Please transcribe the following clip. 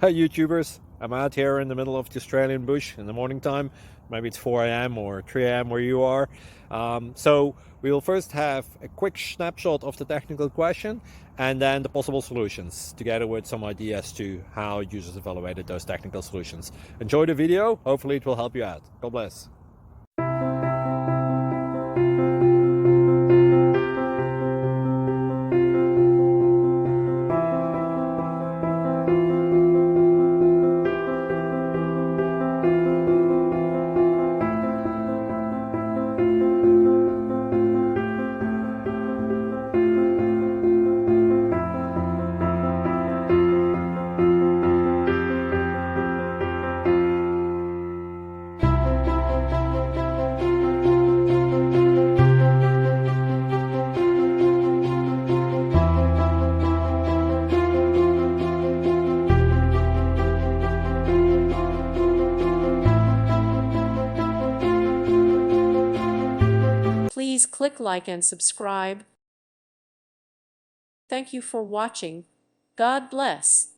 Hi YouTubers, I'm out here in the middle of the Australian bush in the morning time. Maybe it's 4 a.m. or 3 a.m. where you are. So we will first have a quick snapshot of the technical question and then the possible solutions, together with some ideas to how users evaluated those technical solutions. Enjoy the video, hopefully it will help you out. God bless. Please click like and subscribe. Thank you for watching. God bless.